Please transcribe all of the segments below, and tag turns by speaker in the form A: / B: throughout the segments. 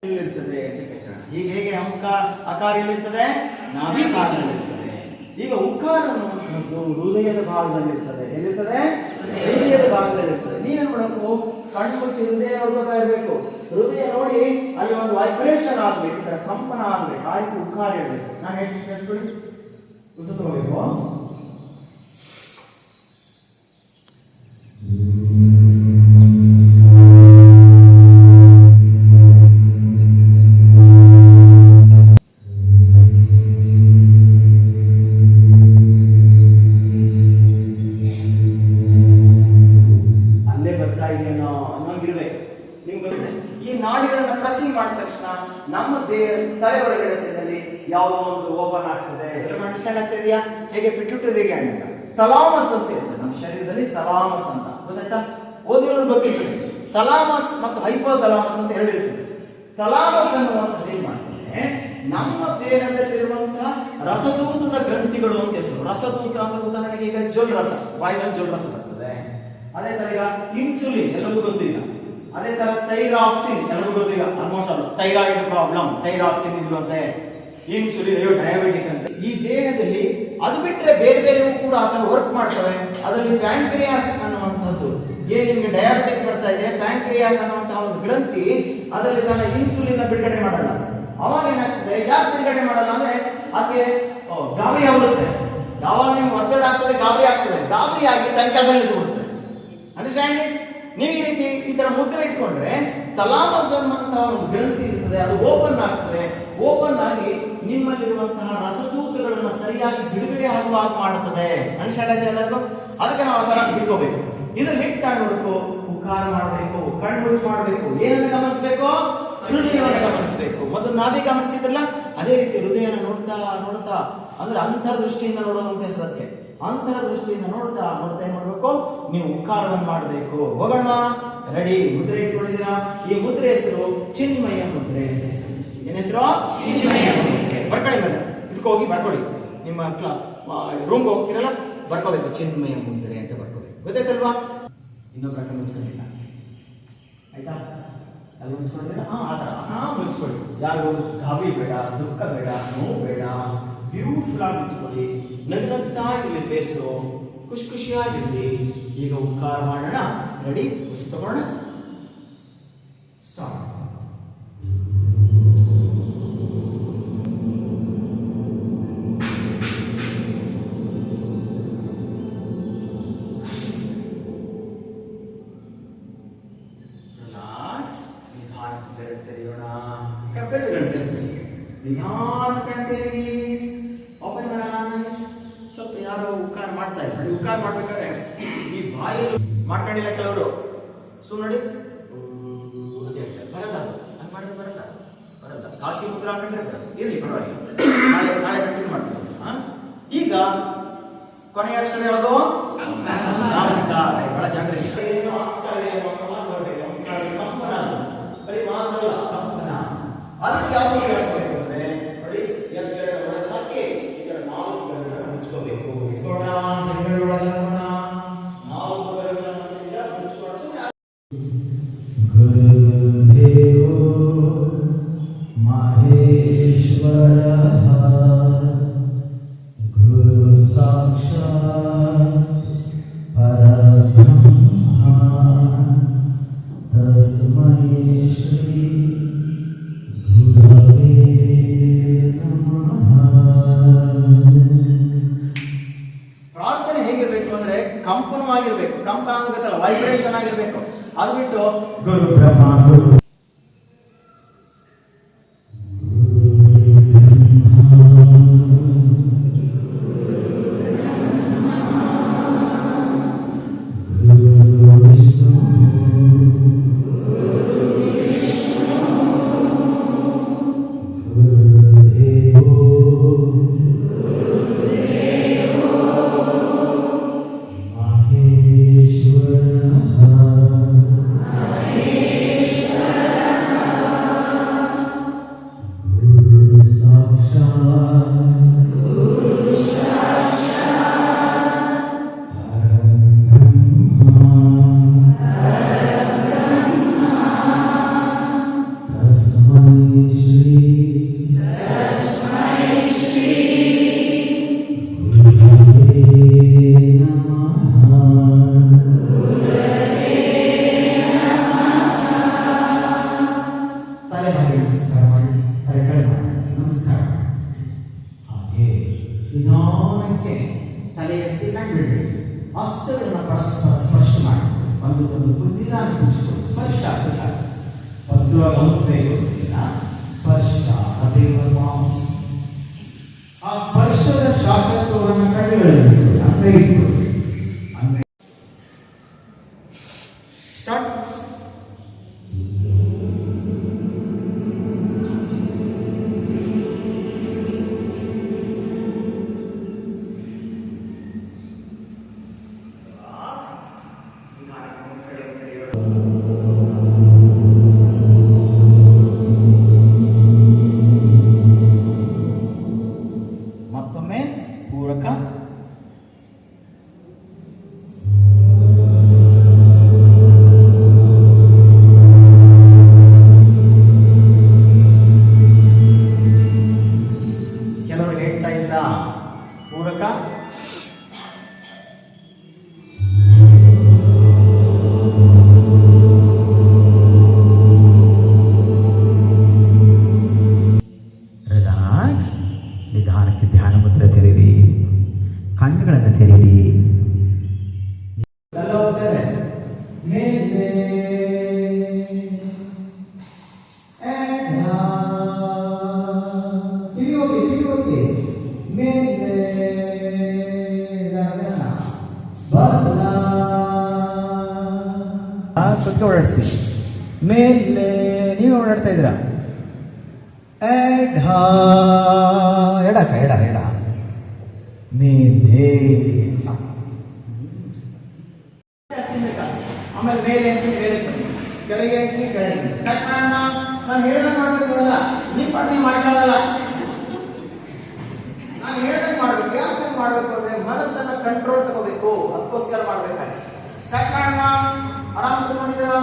A: ಇರ್ತದೆ ಹೀಗೆ ಹೇಗೆ ಅಂಕ ಅಕಾರ ಎಲ್ಲಿರ್ತದೆ ನಾಭಿ ಭಾಗದಲ್ಲಿರ್ತದೆ. ಈಗ ಉಕಾರ ಅನ್ನುವಂಥದ್ದು ಹೃದಯದ ಭಾಗದಲ್ಲಿರ್ತದೆ. ಎಲ್ಲಿರ್ತದೆ? ಹೃದಯದ ಭಾಗದಲ್ಲಿರ್ತದೆ. ನೀವೇನ್ ಮಾಡಬೇಕು? ಕಣ್ಣು ಮುಚ್ಚಿ ಹೃದಯ ನೋಡ್ತಾ ಇರ್ಬೇಕು. ಹೃದಯ ನೋಡಿ ಅಲ್ಲಿ ಒಂದು ವೈಬ್ರೇಷನ್ ಆಗ್ಬೇಕು, ಕಂಪನ ಆಗ್ಬೇಕು, ಆಯ್ತು ಉಕಾರ ಇರ್ಬೇಕು. ನಾನು ಹೇಳ್ತೀನಿ ಉಸಿರು ತಗೋಬೇಕು. ಈ ನಾಡಿಗಳನ್ನ ಪ್ರೆಸ್ಸಿಂಗ್ ಮಾಡಿದ ತಕ್ಷಣ ನಮ್ಮ ತಲೆ ಒಳಗಡೆ ಸೇರಿದಲ್ಲಿ ಯಾವುದೋ ಒಂದು ಓಪನ್ ಆಗ್ತದೆ. ಅಂಡರ್ಸ್ಟ್ಯಾಂಡ್ ಆಗ್ತಿದೆಯಾ? ಹೇಗೆ ಪಿಟ್ಯೂಟರಿ ಗ್ಲ್ಯಾಂಡ್ ತಲಾಮಸ್ ಅಂತ ಇರ್ತದೆ ನಮ್ಮ ಶರೀರದಲ್ಲಿ. ತಲಾಮಸ್ ಅಂತ ಗೊತ್ತಾಯ್ತಾ? ಓದಿರೋರು ಗೊತ್ತಿರ್ತದೆ. ತಲಾಮಸ್ ಮತ್ತು ಹೈಪೋಥಲಾಮಸ್ ಅಂತ ಹೇಳಿರ್ತದೆ. ತಲಾಮಸ್ ಅನ್ನುವಂಥದ್ದು ಏನ್ ಮಾಡ್ತದೆ? ನಮ್ಮ ದೇಹದಲ್ಲಿರುವಂತಹ ರಸದೂತದ ಗ್ರಂಥಿಗಳು ಅಂತ ಹೆಸರು. ರಸದೂತ ಅಂದ್ರೆ ಉದಾಹರಣೆಗೆ ಈಗ ಜೋಲ್ ರಸ, ಬಾಯಿನಲ್ಲಿ ಜೋಲ್ ರಸ ಬರ್ತದೆ. ಅದೇ ತರ ಈಗ ಇನ್ಸುಲಿನ್ ಎಲ್ಲರಿಗೂ ಗೊತ್ತಿಲ್ಲ. ಅದೇ ತರ ಥೈರಾಕ್ಸಿನ್ ಎಲ್ಲರಿಗೂ ಗೊತ್ತಿಲ್ಲ. Almost all thyroid problem, thyroxine ಇರುವಂತೆ, ಇನ್ಸುಲಿನ್, ಡಯಾಬಿಟಿಕ್ ಅಂತ ಈ ದೇಹದಲ್ಲಿ ಅದು ಬಿಟ್ಟರೆ ಬೇರೆ ಬೇರೆವು ಕೂಡ ಆ ತರ ವರ್ಕ್ ಮಾಡ್ತವೆ. ಅದರಲ್ಲಿ ಪ್ಯಾಂಕ್ರಿಯಾಸ್ ಅನ್ನುವಂಥದ್ದು ಏನ್ ನಿಮಗೆ ಡಯಾಬಿಟಿಕ್ ಬರ್ತಾ ಇದೆ, ಪ್ಯಾಂಕ್ರಿಯಾಸ್ ಅನ್ನುವಂತಹ ಒಂದು ಗ್ರಂಥಿ ಅದರಲ್ಲಿ ತನ್ನ ಇನ್ಸುಲಿನ್ ಬಿಡುಗಡೆ ಮಾಡಲ್ಲ. ಅವಾಗ ಏನಾಗ್ತದೆ? ಯಾಕೆ ಬಿಡುಗಡೆ ಮಾಡಲ್ಲ ಅಂದ್ರೆ ಅದಕ್ಕೆ ಗಾಬರಿ ಆಗುತ್ತೆ. ಯಾವಾಗ ನಿಮ್ಗೆ ಒತ್ತಡ ಆಗ್ತದೆ, ಗಾಬರಿ ಆಗ್ತದೆ, ಗಾಬರಿ ಆಗಿ ತನ್ನ ಕೆಲಸ ನಿಲ್ಲಿಸ್ಬಿಡುತ್ತೆ. ಅಂಡರ್ಸ್ಟ್ಯಾಂಡ್? ನೀವು ಈ ರೀತಿ ಈ ತರ ಮುದ್ರೆ ಇಟ್ಕೊಂಡ್ರೆ ತಲಾಮಸ್ ಅನ್ನುವಂತಹ ಒಂದು ಗ್ರಂಥಿ ಇರ್ತದೆ, ಅದು ಓಪನ್ ಆಗ್ತದೆ. ಓಪನ್ ಆಗಿ ನಿಮ್ಮಲ್ಲಿರುವಂತಹ ರಸದೂತಗಳನ್ನ ಸರಿಯಾಗಿ ಬಿಡುಗಡೆ ಆಗುವಾಗ ಮಾಡುತ್ತದೆ. ಅಂಡರ್ಸ್ಟ್ಯಾಂಡ್ ಆಯ್ತು ಎಲ್ಲರಿಗೂ? ಅದಕ್ಕೆ ನಾವು ಆ ತರ ಬಿಟ್ಕೋಬೇಕು. ಇದನ್ನ ನೋಡ್ಬೇಕು, ಉಕಾರ ಮಾಡಬೇಕು, ಕಣ್ಣು ಮುಚ್ಚಿ ಮಾಡಬೇಕು. ಏನನ್ನು ಗಮನಿಸಬೇಕು? ಹೃದಯವನ್ನು ಗಮನಿಸಬೇಕು. ಮೊದಲು ನಾವೇ ಗಮನಿಸಿದ್ರಲ್ಲ, ಅದೇ ರೀತಿ ಹೃದಯನ ನೋಡ್ತಾ ನೋಡ್ತಾ ಅಂದ್ರೆ ಅಂತರ್ದೃಷ್ಟಿಯಿಂದ ನೋಡುವಂತ ಹೆಸರಕ್ಕೆ ಅಂತರ್ದೃಷ್ಟಿಯಿಂದ ನೋಡ್ತಾ ನೋಡ್ತಾ ಏನ್ ಮಾಡ್ಬೇಕು? ನೀವು ಉಕಾರವನ್ನು ಮಾಡಬೇಕು. ಹೋಗೋಣ, ರೆಡಿ? ಮುದ್ರೆ ಇಟ್ಕೊಂಡಿದ್ದೀರಾ? ಈ ಮುದ್ರೆ ಹೆಸರು ಚಿನ್ಮಯ ಮುದ್ರೆ ಅಂತ ಹೆಸರು. ಏನ್ ಹೆಸರು? ಚಿನ್ಮಯ ಮುದ್ರೆ. ಬರ್ಕೊಳ್ಳಿ ಮೇಲೆ ಇದಕ್ಕೆ ಹೋಗಿ ಬರ್ಕೊಳ್ಳಿ. ನಿಮ್ಮ ರೂಮ್ಗೆ ಹೋಗ್ತಿರಲ್ಲ, ಬರ್ಕೋಬೇಕು. ಚಿನ್ಮಯ ಮುದ್ರೆ ಅಂತ ಬರ್ಕೋಬೇಕು. ಗೊತ್ತಾಯ್ತಲ್ವಾ? ಇನ್ನೊಬ್ಬರ ಮುಗಿಸ್ಕೊಂಡಿಲ್ಲ, ಆಯ್ತಾ? ಅಲ್ಲಿ ಮುಗಿಸ್ಕೊಂಡಿಲ್ಲ. ಮುಗಿಸ್ಕೊಳ್ಳಿ. ಯಾರು ಗಾಬರಿ ಬೇಡ, ದುಃಖ ಬೇಡ, ನೋವು ಬೇಡ. ಬ್ಯೂಟಿಫುಲ್ ಆಗಿ ಮುಗಿಸ್ಕೊಳ್ಳಿ. ನನ್ನಂತ ಇಲ್ಲಿ ಫೇಸು ಖುಷಿ ಖುಷಿಯಾಗಿರ್ಲಿ. ಈಗ ಉಪಕಾರ ಮಾಡೋಣ. ರೆಡಿ? ಉಸಿರು ತಗೋಣ. ಸ್ಟಾರ್ಟ್. ರಿಲ್ಯಾಕ್ಸ್. ನಿಧಾನ ತೆರೆಯೋಣ. ನಿಧಾನ ತೆರೆಯಿರಿ. ಓಪನ್ ಮಾಡೋಣ. ಸ್ವಲ್ಪ ಯಾರೋ ಉಕಾರ ಮಾಡ್ತಾ ಇದ್ದಾರೆ ನೋಡಿ. ಉಕಾರ ಮಾಡ್ಬೇಕಾದ್ರೆ ಈ ಬಾಯಲ್ಲಿ ಮಾಡ್ಕೊಂಡಿಲ್ಲ ಕೆಲವರು. ನೋಡಿ ಬರಲ್ಲ, ಹಂಗೆ ಮಾಡಿದ್ರೆ ಬರಲ್ಲ, ಬರಲ್ಲ. ಕಾಕಿ ಮುದ್ರ ಹಾಕೊಂಡ್ರೆ ಬರಲ್ಲ. ಇರ್ಲಿ, ಪರವಾಗಿಲ್ಲ. ನಾಳೆ ನಾಳೆ ಕಂಟಿನ್ಯೂ ಮಾಡ್ತೀವಿ. ಈಗ ಕೊನೆಯ ಅಕ್ಷರ ಯಾವುದು? ಬಹಳ ಜಾಗ್ರತೆ. ಕಂಪನ, ಬರೀ ಮಾತಲ್ಲ, ಕಂಪನ. ಅದಕ್ಕೆ ಯಾವುದು ಹೇಳ್ಬೇಕು ಅಂದ್ರೆ ನೋಡಿ, ಹಾಕಿ ಈಗ 4 ಬೆರಳುಗಳನ್ನು ಮುಚ್ಕೋಬೇಕು. ಇಟ್ಕೋಣ, ಬೆರಳೊಳಗೆ ಹಾಕೋಣ. 4 ಬೆರಳುಗಳನ್ನು ಮುಚ್ಕೊಂಡು ಗುರುದೇವೋ ಮಹೇಶ್ವರಃ ಗುರು ಸಾಕ್ಷಾತ್ ಪರಬ್ರಹ್ಮ ತಸ್ಮೈ ಶ್ರೀ ಗುರವೇ ನಮಃ. ಪ್ರಾರ್ಥನೆ ಹೇಗಿರ್ಬೇಕು ಅಂದ್ರೆ ಕಂಪನವಾಗಿರ್ಬೇಕು. ಕಂಪನ ಅಂದ್ರೆ ಗೊತ್ತಲ್ಲ, ವೈಬ್ರೇಷನ್ ಆಗಿರ್ಬೇಕು. ಅದು ಬಿಟ್ಟು ಗುರು ಬ್ರಹ್ಮ ಗುರು
B: ಮಹೇಶ್ವರ
A: ಪರಸ್ಪರ ಸ್ಪರ್ಶ ಮಾಡಿ ಒಂದು ನಿಧಾನ ಕೂಡಿಸ್ಕೊಂಡು ಸ್ಪರ್ಶ ಆಗ್ತದೆ ಸಾಕು. ಪದ್ಯವಾಗಿ ಅನುಪ್ರೇಯ ಸ್ಪರ್ಶ ದೇವರ ಮಾಂಸ. ಆ ಸ್ಪರ್ಶದ ಶಾಖತ್ವವನ್ನು ಕಣ್ಣುಗಳಲ್ಲಿ ಅಂಗೈ ಅಂಗೈ ಸ್ಟಾರ್ಟ್. ಮತ್ತೊಮ್ಮೆ ಪೂರಕ. ಕೆಲವರು ಹೇಳ್ತಾ ಇಲ್ಲ ಪೂರಕ. ರಿಲ್ಯಾಕ್ಸ್. ನಿಧಾನಕ್ಕೆ ಧ್ಯಾನ ಮುದ್ರೆ ತೆರೀರಿ, ಕಣ್ಣುಗಳನ್ನು ತೆರೀರಿ. ಕುತ್ಕೆ ಓಡಾಡಿಸಿ ಮೇಲೆ. ನೀವು ಓಡಾಡ್ತಾ ಇದ್ದೀರಾ. ಎಡಕ ಎಡ ಎಡ ಮೇಲೆ. ಆಮೇಲೆ ಮೇಲೆ ಮೇಲೆ ಕೆಳಗೆ ಕೆಳಗೆ. ನಾನು ಹೇಳಿದ ಮಾಡಬೇಕಲ್ಲ, ನೀವು ನೀವು ಮಾಡ್ಕೊಳ್ಳಲ್ಲ. ನಾನು ಹೇಳಿದಂಗೆ ಮಾಡ್ಬೇಕು. ಯಾಕೆ ಮಾಡ್ಬೇಕು ಅಂದ್ರೆ ಮನಸ್ಸನ್ನ ಕಂಟ್ರೋಲ್ ತಗೋಬೇಕು, ಅದಕ್ಕೋಸ್ಕರ ಮಾಡ್ಬೇಕಾಗಿ. ಸ್ಟಾರ್ಟ್ ಮಾಡೋಣ. ಆರಾಮ್ ತಗೊಂಡಿದ್ದೀರ?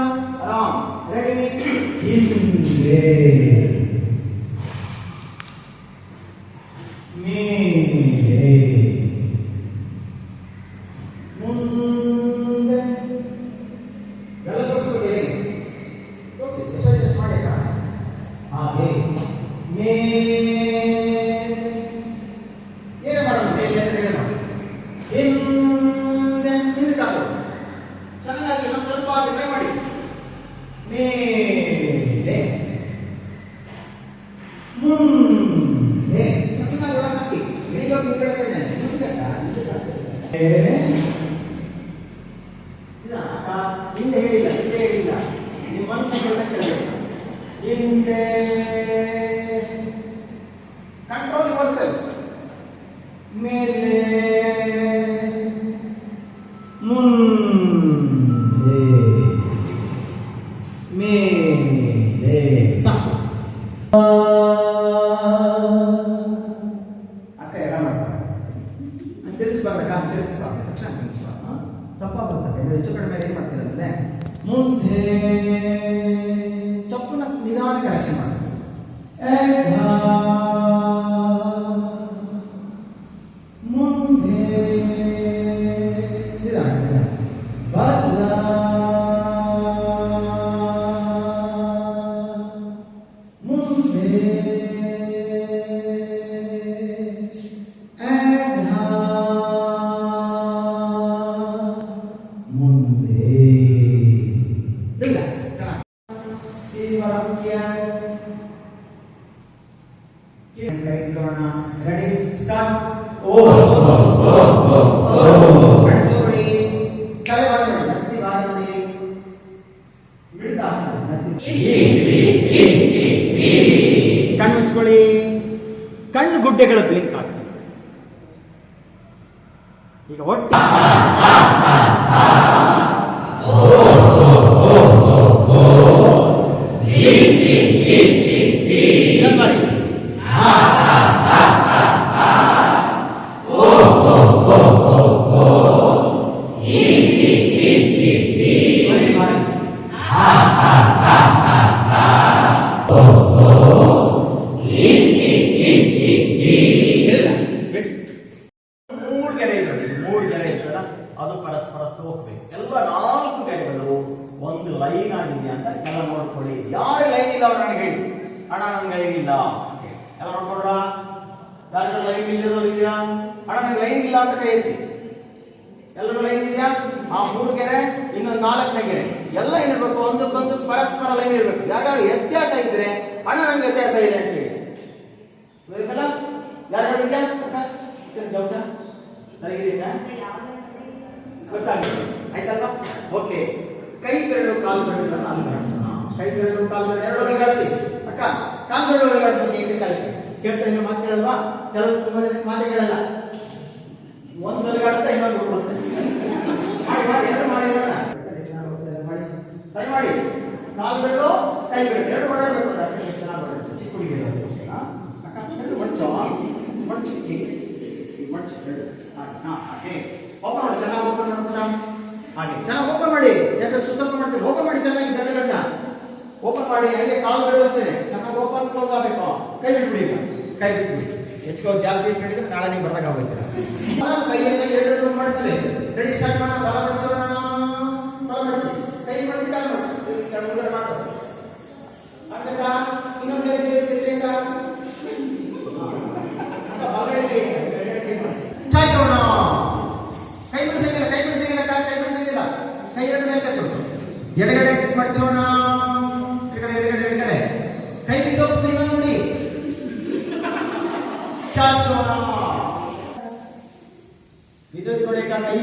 A: ಆರಾಮ್. ರೆಡಿ. ಹಿಂದೆ ಮೇಲೆ ಮುಂದೆ ಎಲ್ಲ ತೋರಿಸ್ಬೇಕು. ಮಾಡಿಕ ಹಾಗೆ ಮೇಲೆ ಏನೇ ಮಾಡೋದು. ಮೇಲೆ ಹಿಂದೆ ಹಿಂದಕ್ಕೆ ಹಾಕೋದು. ಚೆನ್ನಾಗಿ ಇನ್ನೊಂದು ಸ್ವಲ್ಪ ಟ್ರೈ ಮಾಡಿ. ಮೇಲೆ ಮುಂದೆ ಚೆನ್ನಾಗಿ ಒಳಗೆ ಇಳಿಬೇಕು. ಈ ಕಡೆ ಸೈಡ್ ಹಿಂದೆ ಹೇಳಿಲ್ಲ, ಹಿಂದೆ ಹೇಳಿಲ್ಲ. ನಿಮ್ಮ ಮನಸ್ಸಿಗೆ ಕೇಳಬೇಕು. ಹಿಂದೆ ಕಂಟ್ರೋಲ್ ಯುವರ್ ಸೆಲ್ಸ್. ಮೇಲೆ ಮುಂದೆ ಮೇಲೆ. ಸಾಕು. ಅಕ್ಕ ಎಡ ಮಾಡ್ತಾರೆ. ತಿರುಗಿಸ್ಬಾರ್ಬೇಕಾ? ತಿರುಗಿಸ್ಬಾರ್ದು. ತಕ್ಷಣ ತಿರುಗಿಸ್ಬಾರ್ದು. ತಪ್ಪಾಗುತ್ತೆ. ಹೆಚ್ಚು ಕಡಿಮೆ ಏನು ಮಾಡ್ತೀರಂದ್ರೆ ಮುಂದೆ ತಪ್ಪನ್ನ ನಿಧಾನಕ್ಕೆ ಆಚೆ ಮಾಡಿ. ಮುಂದೆ ನಿಧಾನ ಬಲ ಮುಂದೆ ಮುಂದೆ. ರಿಲ್ಯಾಕ್ಸ್. Ready start. ಓ ತಲೆ ಬಾಗಿ ನೋಡಿ, ನತ್ತಿ ಬಾಗಿ ನೋಡಿ, ಬಿಡ್ದ ಕಣ್ಣು ಮುಚ್ಕೊಳ್ಳಿ. ಕಣ್ಣು ಗುಡ್ಡೆಗಳ ಬ್ಲಿಂಕ್ ಆಗ. ಈಗ ಒಟ್ಟು ಅದು ಪರಸ್ಪರ ತೋಕ್ಬೇಕು. ಎಲ್ಲ 4 ಗೆರೆಗಳು ಒಂದು ಲೈನ್ ಆಗಿದೆ ಅಂತ ಎಲ್ಲ ನೋಡ್ಕೊಳ್ಳಿ. ಯಾರು ಲೈನ್ ಇಲ್ಲ ಅವ್ರು ನನಗೆ ಹೇಳಿ. ಅಣ್ಣ ನನ್ಗೆ ಲೈನ್ ಇಲ್ಲ ಎಲ್ಲ ನೋಡ್ಕೊಡ್ರ. ಯಾರು ಲೈನ್ ಇಲ್ಲದವ್ರು ಇದೀರಾ? ಅಣ್ಣ ನಂಗೆ ಲೈನ್ ಇಲ್ಲ ಅಂತ ಕೈ ಎತ್ತಿ. ಎಲ್ಲರೂ ಲೈನ್ ಇದೆಯಾ? ಆ 3 ಗೆರೆ ಇನ್ನೊಂದು 4ನೇ ಗೆರೆ ಎಲ್ಲ ಏನಿರ್ಬೇಕು, ಒಂದಕ್ಕೊಂದು ಪರಸ್ಪರ ಲೈನ್ ಇರಬೇಕು. ಯಾಕಂದ್ರೆ ವ್ಯತ್ಯಾಸ ಇದ್ರೆ ಅಣ್ಣ ನಂಗೆ ವ್ಯತ್ಯಾಸ ಇದೆ ಅಂತ ಹೇಳಿ ಬೇಕಲ್ಲ. ಯಾರು ಡೌಟ ಸರಿಗಿದೀನಾ ಗೊತ್ತಾಗಿದೆ ಆಯ್ತಲ್ವಾ? ಓಕೆ, ಕೈ ಬೆರಳು ಕಾಲು ಬೆರಳುಗಳನ್ನು ಅಲುಗಾಡಿಸೋಣ. ಕೈ ಬೆರಳು ಕಾಲು ಬೆರಳು ಎರಡು ಅಲುಗಾಡಿಸಿ. ಅಕ್ಕ ಕಾಲು ಬೆರಳು ಅಲುಗಾಡಿಸೋಕೆ ಹೇಗೆ ಕಲಿಕೆ ಕೇಳ್ತಾ ಇನ್ನು ಮಾತು ಕೇಳಲ್ವಾ? ಕೆಲವು ತುಂಬಾ ಮಾತೇ ಕೇಳಲ್ಲ. ಒಂದು ಅಲುಗಾಡುತ್ತಾ ಇನ್ನೊಂದು ಬಿಡುತ್ತೆ. ಮಾಡಿ ಮಾಡಿ ಎರಡು ಮಾಡಿ ಟ್ರೈ ಮಾಡಿ. ಕಾಲು ಬೆರಳು ಕೈ ಬೆರಳು ಎರಡು ಮಾಡಬೇಕು. ಚೆನ್ನಾಗಿ ಬರುತ್ತೆ. ಚಿಕ್ಕ ಹುಡುಗಿರು ಅಕ್ಕ ಎರಡು ಮಡ್ಚೋ ಮಡ್ಚು ಹೀಗೆ ಮಡ್ಚು ಎರಡು ಹಾಗೆ ಓಪನ್ ಮಾಡಿ. ಚೆನ್ನಾಗಿ ಓಪನ್ ಮಾಡ್ತೀರಾ? ಹಾಗೆ ಚೆನ್ನಾಗಿ ಓಪನ್ ಮಾಡಿ. ಯಾಕಂದ್ರೆ ಸ್ವಲ್ಪ ಮಾಡ್ತೀವಿ. ಓಪನ್ ಮಾಡಿ ಚೆನ್ನಾಗಿ ಬೆರಳುಗಳನ್ನ ಓಪನ್ ಮಾಡಿ. ಹಾಗೆ ಕಾಲು ಬೆರಳು ಅಷ್ಟೇ ಚೆನ್ನಾಗಿ ಓಪನ್ ಕ್ಲೋಸ್ ಆಗಬೇಕು. ಕೈ ಬಿಟ್ಬಿಡಿ. ಈಗ ಕೈ ಬಿಟ್ಬಿಡಿ. ಹೆಚ್ಚು ಜಾಸ್ತಿ ಇಟ್ಕೊಂಡಿದ್ರೆ ನಾಳೆ ನೀವು ಬರ್ದಾಗ ಆಗೋಯ್ತೀರ. ಕೈಯನ್ನ ಎರಡು ಮಡಚ್ರಿ. ರೆಡಿ ಸ್ಟಾರ್ಟ್ ಮಾಡೋಣ. ಬಲ ಮಡಚೋಣ. ಬಲ ಮಡಚಿ ಕೈ ಮಡಚಿ ಕಾಲು ಮಡಚಿ ಕೆಳಗಡೆ ಮಾಡೋಣ. ಅರ್ಧಕ್ಕ ಇನ್ನೊಂದು ಕೈ ಬಿಟ್ಟಿರ್ತೀಕ ಬಲಗಡೆ ಚಾಚೋಣ. ಕೈ ಬಿಡಿಸಂಗಿಲ್ಲ. ಕೈ ಬಿಡಿಸಂಗಿಲ್ಲ. ಕೈ ಬಿಡಿಸಂಗಿಲ್ಲ. ಕೈ ಎರಡು ಮೇಲೆ ಕತ್ತು ಎಡಗಡೆ ಮಡಚೋಣ. ಎಡಗಡೆ ಕೈ ಬಿದ್ದೋಗ್ತದೆ. ಇನ್ನೊಂದು ನೋಡಿ ಚಾಚೋಣ. ಇದು ನೋಡಿ ಕೈ